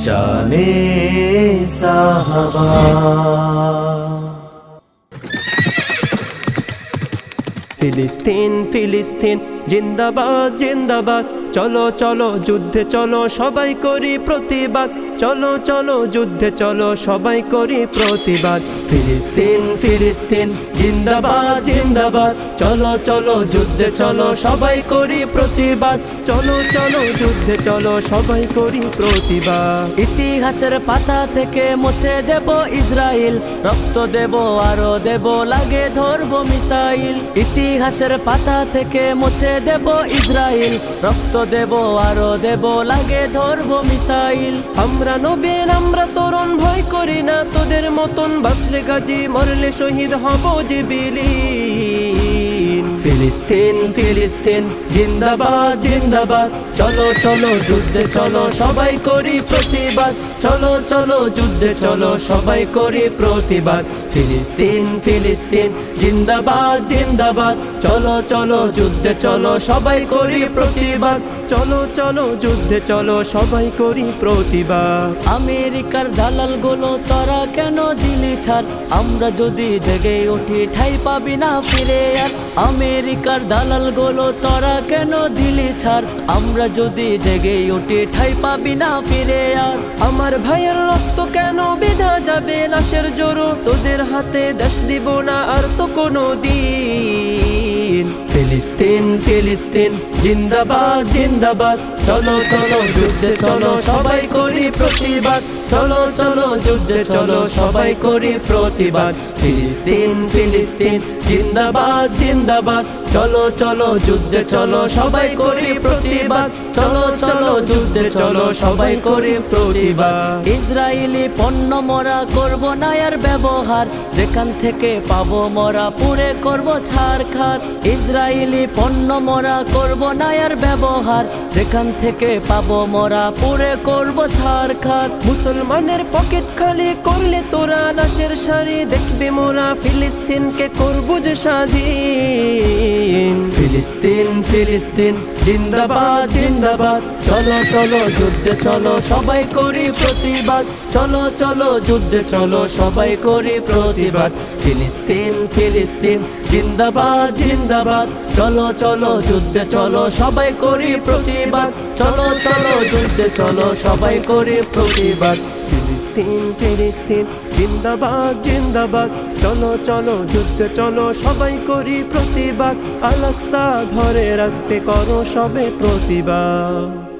শানে সাহাবা। ফিলিস্তিন ফিলিস্তিন জিন্দাবাদ জিন্দাবাদ, চলো চলো যুদ্ধে চলো সবাই করি প্রতিবাদ, চলো চলো যুদ্ধে চলো সবাই করি প্রতিবাদ। ফিলিস্তিন ফিলিস্তিন জিন্দাবাদ জিন্দাবাদ, চলো চলো যুদ্ধে চলো সবাই করি প্রতিবাদ, চলো চলো যুদ্ধে চলো সবাই করি প্রতিবাদ। ইতিহাসের পাতা থেকে মুছে দেব ইসরাইল, রক্ত দেব আরো দেব লাগে ধরব মিসাইল। ইতিহাসের পাতা থেকে মুছে দেব ইসরাইল, রক্ত দেব আরো দেব লাগে ধরব মিসাইল। আমরা নবীন আমরা তরুণ ভয় করি না তোদের মতন, বাঁচলে গাজী মরলে শহীদ হব যে বিলীন। ফিলিস্তিন ফিলিস্তিন জিন্দাবাদ জিন্দাবাদ, চলো চলো যুদ্ধে চলো সবাই করি প্রতিবাদ, চলো চলো যুদ্ধে চলো সবাই করি প্রতিবাদ। ফিলিস্তিন ফিলিস্তিন জিন্দাবাদ জিন্দাবাদ, চলো চলো যুদ্ধে চলো সবাই করি প্রতিবাদ, চলো চলো যুদ্ধে চলো সবাই করি প্রতিবাদ। আমেরিকার দালাল গুলো তোরা কেন দিলি ছাড়, আমরা যদি জেগে উঠি ঠাই পাবি না ফিরে আর। আমেরিকার দালাল গুলো তোরা কেন দিলি ছাড়, আমরা যদি জেগে উঠি ঠাই পাবি না ফিরে আর। আমার ভাইয়ের রক্ত কেন বিধা যাবে লাশের জোরো, তোদের হাতে দেশ দিব না আর তো কোনো দিন। ফিলিস্তিন ফিলিস্তিন জিন্দাবাদ জিন্দাবাদ, চলো চলো যুদ্ধে চলো সবাই করি প্রতিবাদ, চলো চলো যুদ্ধে চলো সবাই করি প্রতিবাদ। ফিলিস্তিন ফিলিস্তিন জিন্দাবাদ জিন্দাবাদ, চলো চলো যুদ্ধে চলো সবাই করি প্রতিবাদ, চলো চলো যুদ্ধে চলো সবাই করি প্রতিবাদ। ইসরায়েলি পণ্য মরা করব না আর ব্যবহার, যেখান থেকে পাবো মরা পুড়ে করব ছারখার। ইসরায়েলি পণ্য মরা করব না আর ব্যবহার, যেখান থেকে পাবো মরা পুড়ে করব ছারখার। মুসলমানের পকেট খালি করলে তোরা লাশের সারি, দেখবে মোরা ফিলিস্তিনকে করব যে স্বাধীন। ফিলিস্তিন ফিলিস্তিন জিন্দাবাদ জিন্দাবাদ, চলো চলো যুদ্ধে চলো সবাই করি প্রতিবাদ, চলো চলো যুদ্ধে চলো সবাই করি প্রতিবাদ। ফিলিস্তিন ফিলিস্তিন জিন্দাবাদ জিন্দাবাদ, চলো চলো যুদ্ধে চলো সবাই করি প্রতিবাদ, চলো চলো যুদ্ধে চলো সবাই করি প্রতিবাদ। ফিলিস্তিন ফিলিস্তিন জিন্দাবাদ জিন্দাবাদ, চলো চলো যুদ্ধে চলো সবাই করি প্রতিবাদ, আল আকসা ধরে রাখতে করো সবে প্রতিবাদ।